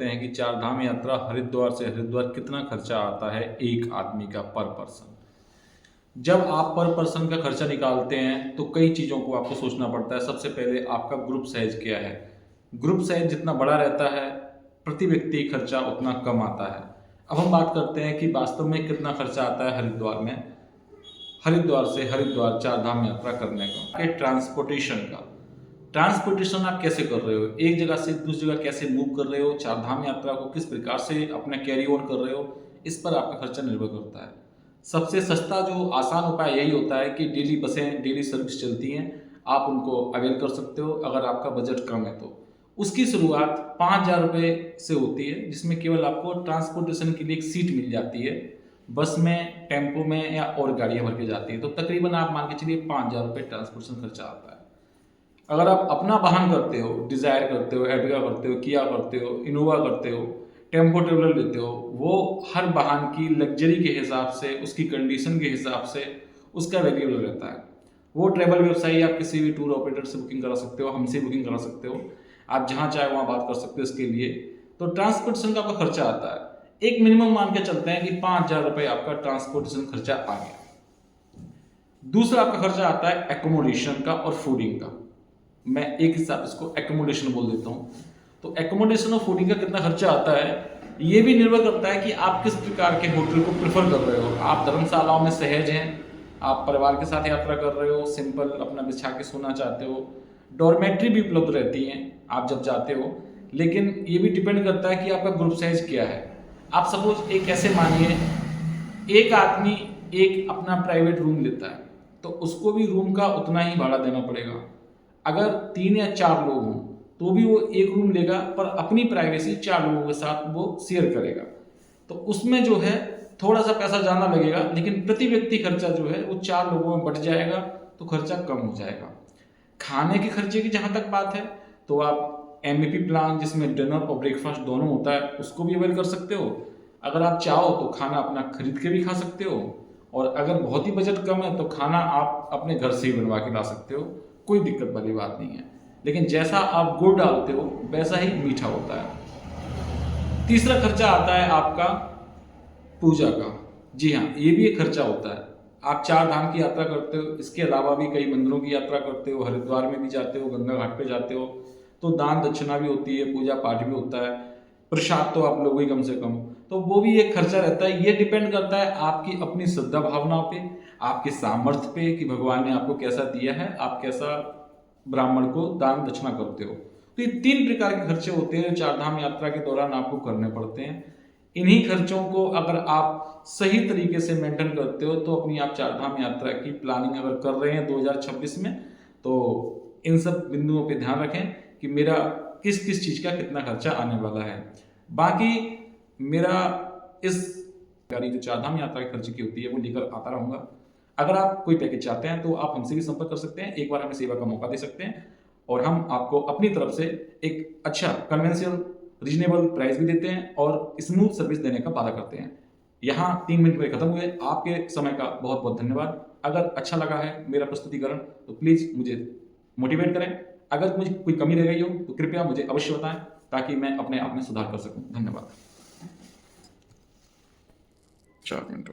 हैं कि चार धाम यात्रा हरिद्वार से हरिद्वार कितना खर्चा आता है एक आदमी का पर पर्सन। जब आप पर पर्सन का खर्चा निकालते हैं तो कई चीज़ों को आपको सोचना पड़ता है। सबसे पहले आपका ग्रुप साइज क्या है। ग्रुप साइज जितना बड़ा रहता है प्रति व्यक्ति खर्चा उतना कम आता है। अब हम बात करते हैं कि वास्तव में कितना खर्चा आता है हरिद्वार में, हरिद्वार से हरिद्वार चार धाम यात्रा करने का। ट्रांसपोर्टेशन का, ट्रांसपोर्टेशन आप कैसे कर रहे हो, एक जगह से दूसरी जगह कैसे मूव कर रहे हो, चार धाम यात्रा को किस प्रकार से अपना कैरी ऑन कर रहे हो, इस पर आपका खर्चा निर्भर करता है। सबसे सस्ता जो आसान उपाय यही होता है कि डेली बसें, डेली सर्विस चलती हैं, आप उनको अवेल कर सकते हो अगर आपका बजट कम है तो। उसकी शुरुआत 5,000 रुपये से होती है, जिसमें केवल आपको ट्रांसपोर्टेशन के लिए एक सीट मिल जाती है। बस में, टेम्पो में या और गाड़ियाँ भर के जाती हैं, तो तकरीबन आप मान के चलिए 5,000 रुपये ट्रांसपोर्टेशन खर्चा आता है। अगर आप अपना वाहन करते हो, डिज़ायर करते हो, एर्टिगा करते हो, किया करते हो, इनोवा करते हो, टेम्पो ट्रेवलर लेते हो, वो हर वाहन की लग्जरी के हिसाब से, उसकी कंडीशन के हिसाब से उसका वेरिएबल रहता है। वो ट्रैवल व्यवसायी आप किसी भी टूर ऑपरेटर से बुकिंग करा सकते हो, हमसे बुकिंग करा सकते हो, आप जहाँ चाहे वहाँ बात कर सकते हो इसके लिए। तो ट्रांसपोर्टेशन का आपका खर्चा आता है, एक मिनिमम मान के चलते हैं कि 5,000 रुपये आपका ट्रांसपोर्टेशन खर्चा आ गया। दूसरा आपका खर्चा आता है एकोमोडेशन का और फूडिंग का। मैं एक हिसाब इसको एकोमोडेशन बोल देता हूँ। तो एकोमोडेशन और फूडिंग का कितना खर्चा आता है ये भी निर्भर करता है कि आप किस प्रकार के होटल को प्रेफर कर रहे हो। आप धर्मशालाओं में सहज हैं, आप परिवार के साथ यात्रा कर रहे हो, सिंपल अपना बिछा के सोना चाहते हो, डॉर्मेट्री भी उपलब्ध रहती हैं आप जब जाते हो। लेकिन ये भी डिपेंड करता है कि आपका ग्रुप साइज क्या है। आप सपोज एक ऐसे मानिए एक आदमी एक अपना प्राइवेट रूम लेता है तो उसको भी रूम का उतना ही भाड़ा देना पड़ेगा। अगर 3 या 4 लोग हों तो भी वो एक रूम लेगा, पर अपनी प्राइवेसी 4 लोगों के साथ वो शेयर करेगा। तो उसमें जो है थोड़ा सा पैसा ज़्यादा लगेगा, लेकिन प्रति व्यक्ति खर्चा जो है वो 4 लोगों में बट जाएगा, तो खर्चा कम हो जाएगा। खाने के खर्चे की जहाँ तक बात है तो आप एमएपी प्लान जिसमें डिनर और ब्रेकफास्ट दोनों होता है उसको भी अवेल कर सकते हो। अगर आप चाहो तो खाना अपना खरीद के भी खा सकते हो, और अगर बहुत ही बजट कम है तो खाना आप अपने घर से ही बनवा के ला सकते हो, कोई दिक्कत वाली बात नहीं है। लेकिन जैसा आप गुड़ डालते हो वैसा ही मीठा होता है। तीसरा खर्चा आता है आपका पूजा का। जी हाँ, ये भी एक खर्चा होता है। आप चार धाम की यात्रा करते हो, इसके अलावा भी कई मंदिरों की यात्रा करते हो, हरिद्वार में भी जाते हो, गंगा घाट पे जाते हो, तो दान दक्षिणा भी होती है, पूजा पाठ भी होता है, प्रसाद तो आप लोग ही कम से कम, तो वो भी एक खर्चा रहता है। ये डिपेंड करता है आपकी अपनी श्रद्धा भावनाओं पे, आपके सामर्थ्य पे कि भगवान ने आपको कैसा दिया है, आप कैसा ब्राह्मण को दान दक्षिणा करते हो। तो ये 3 प्रकार के खर्चे होते हैं चार धाम यात्रा के दौरान आपको करने पड़ते हैं। इन्हीं खर्चों को अगर आप सही तरीके से मेंटेन करते हो तो अपनी आप चार धाम यात्रा की प्लानिंग अगर कर रहे हैं 2026 में, तो इन सब बिंदुओं पे ध्यान रखें कि मेरा किस किस चीज़ का कितना खर्चा आने वाला है। बाकी मेरा इस गाड़ी जो चार धाम यात्रा के खर्चे की होती है वो लेकर आता रहूँगा। अगर आप कोई पैकेज चाहते हैं तो आप हमसे भी संपर्क कर सकते हैं, एक बार हमें सेवा का मौका दे सकते हैं, और हम आपको अपनी तरफ से एक अच्छा कन्वेंशियल रीजनेबल प्राइस भी देते हैं और स्मूथ सर्विस देने का वादा करते हैं। यहाँ 3 मिनट में खत्म हुए। आपके समय का बहुत बहुत धन्यवाद। अगर अच्छा लगा है मेरा प्रस्तुतिकरण तो प्लीज़ मुझे मोटिवेट करें। अगर मुझे कोई कमी रह गई हो तो कृपया मुझे अवश्य बताएं ताकि मैं अपने आप में सुधार कर सकूं। धन्यवाद। 4 मिनट।